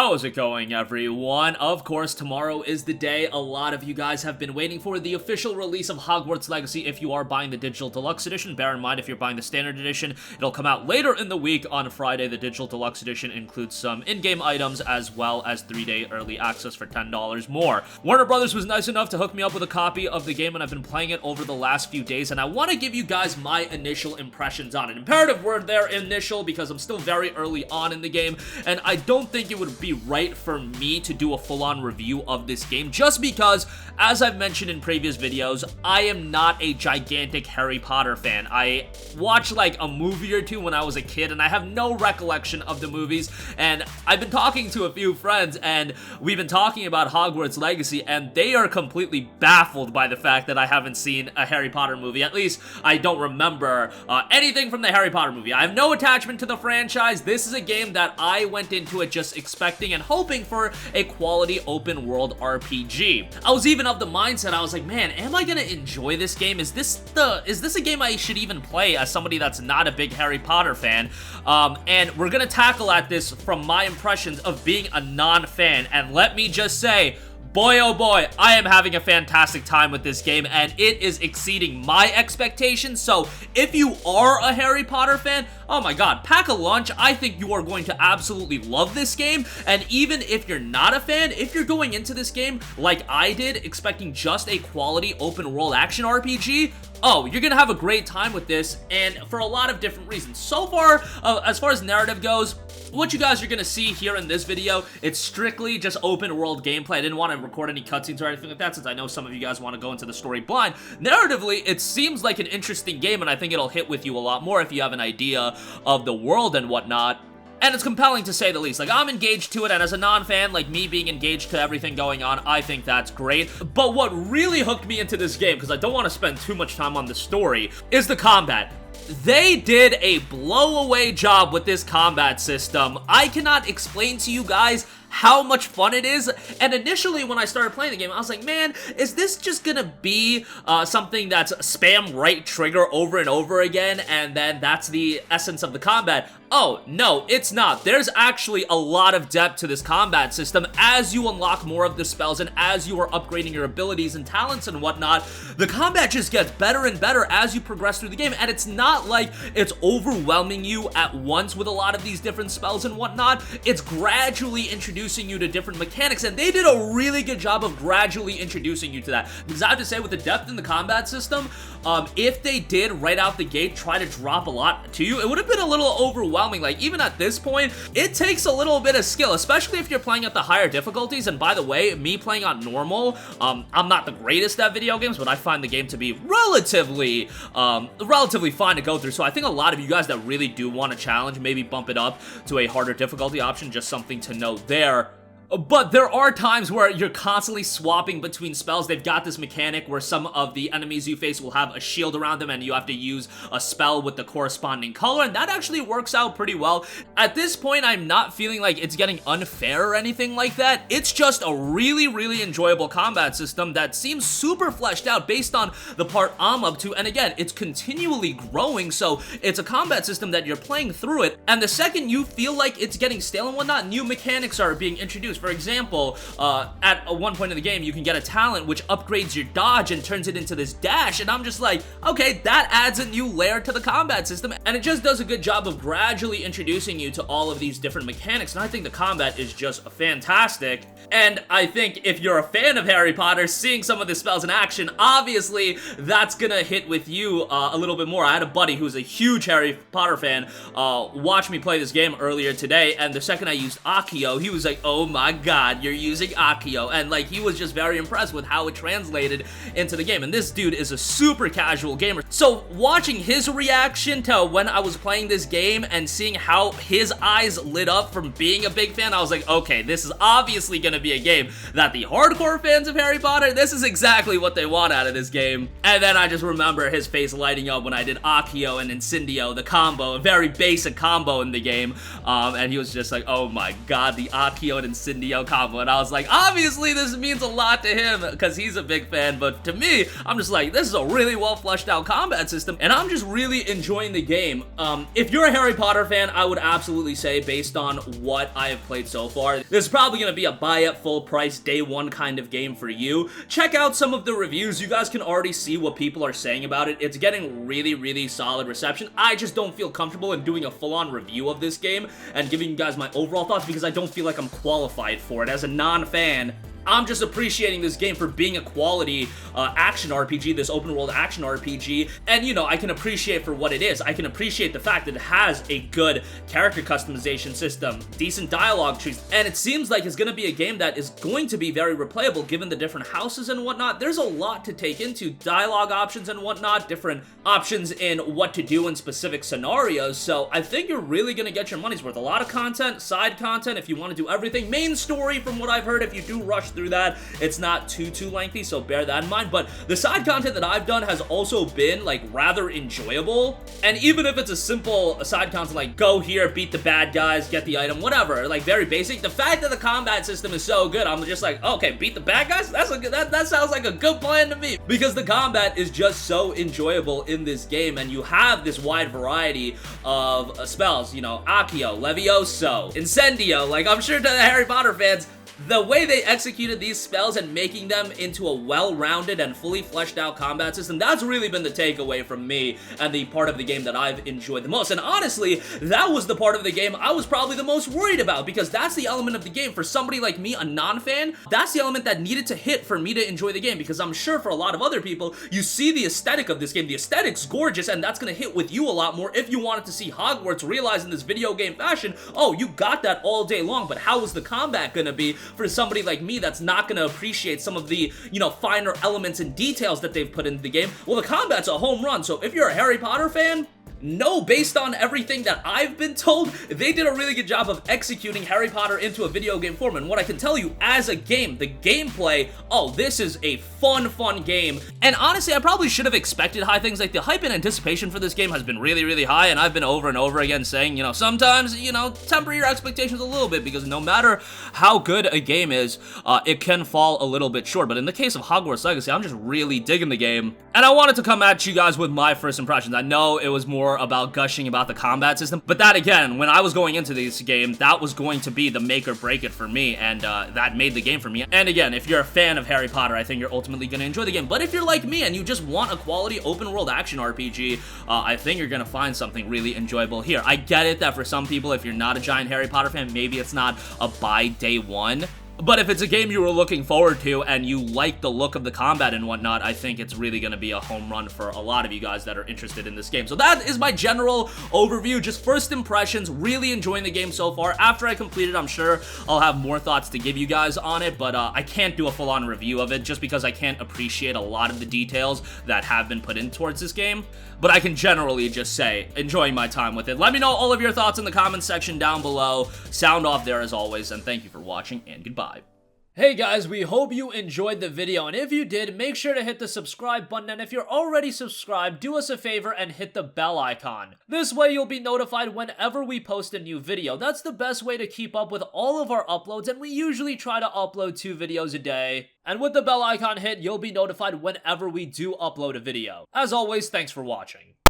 How's it going, everyone? Of course, tomorrow is the day a lot of you guys have been waiting for, the official release of Hogwarts Legacy. If you are buying the Digital Deluxe Edition, bear in mind if you're buying the Standard Edition, it'll come out later in the week on Friday. The Digital Deluxe Edition includes some in-game items as well as 3-day early access for $10 more. Warner Brothers was nice enough to hook me up with a copy of the game, and I've been playing it over the last few days, and I want to give you guys my initial impressions on it. Imperative word there, initial, because I'm still very early on in the game, and I don't think it would be right for me to do a full-on review of this game, just because, as I've mentioned in previous videos, I am not a gigantic Harry Potter fan. I watched like a movie or two when I was a kid, and I have no recollection of the movies, and I've been talking to a few friends, and we've been talking about Hogwarts Legacy, and they are completely baffled by the fact that I haven't seen a Harry Potter movie. At least, I don't remember anything from the Harry Potter movie. I have no attachment to the franchise. This is a game that I went into it just expecting and hoping for a quality open world RPG. I was even of the mindset, I was like, man, am I gonna enjoy this game? Is this a game I should even play as somebody that's not a big Harry Potter fan? And we're gonna tackle at this from my impressions of being a non-fan, and let me just say, boy, oh boy, I am having a fantastic time with this game, and it is exceeding my expectations. So if you are a Harry Potter fan, oh my god, pack a lunch. I think you are going to absolutely love this game. And even if you're not a fan, if you're going into this game like I did, expecting just a quality open world action RPG, oh, you're gonna have a great time with this, and for a lot of different reasons. So far, as far as narrative goes, what you guys are gonna see here in this video, it's strictly just open world gameplay. I didn't want to record any cutscenes or anything like that, since I know some of you guys want to go into the story blind. Narratively, it seems like an interesting game, and I think it'll hit with you a lot more if you have an idea of the world and whatnot. And it's compelling to say the least. Like, I'm engaged to it, and as a non-fan, like me being engaged to everything going on, I think that's great. But what really hooked me into this game, because I don't want to spend too much time on the story, is the combat. They did a blow-away job with this combat system. I cannot explain to you guys how much fun it is, and initially when I started playing the game, I was like, man, is this just gonna be something that's spam right trigger over and over again, and then that's the essence of the combat? Oh, no, it's not. There's actually a lot of depth to this combat system. As you unlock more of the spells and as you are upgrading your abilities and talents and whatnot, the combat just gets better and better as you progress through the game, and it's not like it's overwhelming you at once with a lot of these different spells and whatnot. It's gradually introducing you to different mechanics, and they did a really good job of gradually introducing you to that. Because I have to say, with the depth in the combat system, if they did right out the gate try to drop a lot to you, it would have been a little overwhelming. Like, even at this point, it takes a little bit of skill, especially if you're playing at the higher difficulties. And by the way, me playing on normal, I'm not the greatest at video games, but I find the game to be relatively fine to go through. So I think a lot of you guys that really do want a challenge, maybe bump it up to a harder difficulty option, just something to note there. But there are times where you're constantly swapping between spells. They've got this mechanic where some of the enemies you face will have a shield around them, and you have to use a spell with the corresponding color, and that actually works out pretty well. At this point, I'm not feeling like it's getting unfair or anything like that. It's just a really, really enjoyable combat system that seems super fleshed out based on the part I'm up to, and again, it's continually growing, so it's a combat system that you're playing through it, and the second you feel like it's getting stale and whatnot, new mechanics are being introduced. For example, at one point in the game, you can get a talent which upgrades your dodge and turns it into this dash, and I'm just like, okay, that adds a new layer to the combat system, and it just does a good job of gradually introducing you to all of these different mechanics, and I think the combat is just fantastic. And I think if you're a fan of Harry Potter, seeing some of the spells in action, obviously, that's gonna hit with you a little bit more. I had a buddy who's a huge Harry Potter fan watch me play this game earlier today, and the second I used Accio, he was like, oh my god, you're using Accio, and like, he was just very impressed with how it translated into the game. And this dude is a super casual gamer, so watching his reaction to when I was playing this game and seeing how his eyes lit up from being a big fan, I was like, okay, this is obviously gonna be a game that the hardcore fans of Harry Potter, this is exactly what they want out of this game. And then I just remember his face lighting up when I did Accio and Incendio, the combo, a very basic combo in the game, and he was just like, oh my god, the Accio and Incendio Incendio combo, and I was like, obviously this means a lot to him because he's a big fan, but to me, I'm just like, this is a really well fleshed out combat system, and I'm just really enjoying the game. If you're a Harry Potter fan, I would absolutely say, based on what I have played so far, this is probably going to be a buy at full price day one kind of game for you. Check out some of the reviews. You guys can already see what people are saying about it. It's getting really solid reception. I just don't feel comfortable in doing a full-on review of this game and giving you guys my overall thoughts because I don't feel like I'm qualified for it. As a non-fan, I'm just appreciating this game for being a quality action RPG, this open world action RPG, and you know, I can appreciate for what it is. I can appreciate the fact that it has a good character customization system, decent dialogue trees, and it seems like it's going to be a game that is going to be very replayable given the different houses and whatnot. There's a lot to take into, dialogue options and whatnot, different options in what to do in specific scenarios, so I think you're really going to get your money's worth. A lot of content, side content if you want to do everything, main story from what I've heard, if you do rush through that, it's not too lengthy, so bear that in mind. But the side content that I've done has also been like rather enjoyable, and even if it's a simple side content like go here, beat the bad guys, get the item, whatever, like very basic, the fact that the combat system is so good, I'm just like, okay, beat the bad guys, that's a good, that sounds like a good plan to me, because the combat is just so enjoyable in this game, and you have this wide variety of spells, you know, Accio, Levioso, Incendio. Like, I'm sure to the Harry Potter fans, the way they executed these spells and making them into a well-rounded and fully fleshed out combat system, that's really been the takeaway from me and the part of the game that I've enjoyed the most. And honestly, that was the part of the game I was probably the most worried about, because that's the element of the game for somebody like me, a non-fan, that's the element that needed to hit for me to enjoy the game, because I'm sure for a lot of other people, you see the aesthetic of this game, the aesthetic's gorgeous, and that's gonna hit with you a lot more if you wanted to see Hogwarts realized in this video game fashion, oh, you got that all day long, but how is the combat gonna be for somebody like me that's not going to appreciate some of the, you know, finer elements and details that they've put into the game? Well, the combat's a home run, so if you're a Harry Potter fan, no, based on everything that I've been told, they did a really good job of executing Harry Potter into a video game form. And what I can tell you, as a game, the gameplay, oh, this is a fun game. And honestly, I probably should have expected high things. Like, the hype and anticipation for this game has been really high, and I've been over and over again saying, you know, sometimes, you know, temper your expectations a little bit, because no matter how good a game is, it can fall a little bit short. But in the case of Hogwarts Legacy, I'm just really digging the game, and I wanted to come at you guys with my first impressions. I know it was more about gushing about the combat system, but that again, when I was going into this game, that was going to be the make or break it for me, and that made the game for me. And again, if you're a fan of Harry Potter, I think you're ultimately going to enjoy the game. But if you're like me and you just want a quality open world action RPG, I think you're going to find something really enjoyable here. I get it that for some people, if you're not a giant Harry Potter fan, maybe it's not a buy day one. But if it's a game you were looking forward to and you like the look of the combat and whatnot, I think it's really going to be a home run for a lot of you guys that are interested in this game. So that is my general overview, just first impressions, really enjoying the game so far. After I complete it, I'm sure I'll have more thoughts to give you guys on it, but I can't do a full-on review of it just because I can't appreciate a lot of the details that have been put in towards this game. But I can generally just say, enjoying my time with it. Let me know all of your thoughts in the comments section down below. Sound off there as always, and thank you for watching, and goodbye. Hey guys, we hope you enjoyed the video, and if you did, make sure to hit the subscribe button, and if you're already subscribed, do us a favor and hit the bell icon. This way you'll be notified whenever we post a new video. That's the best way to keep up with all of our uploads, and we usually try to upload 2 videos a day. And with the bell icon hit, you'll be notified whenever we do upload a video. As always, thanks for watching.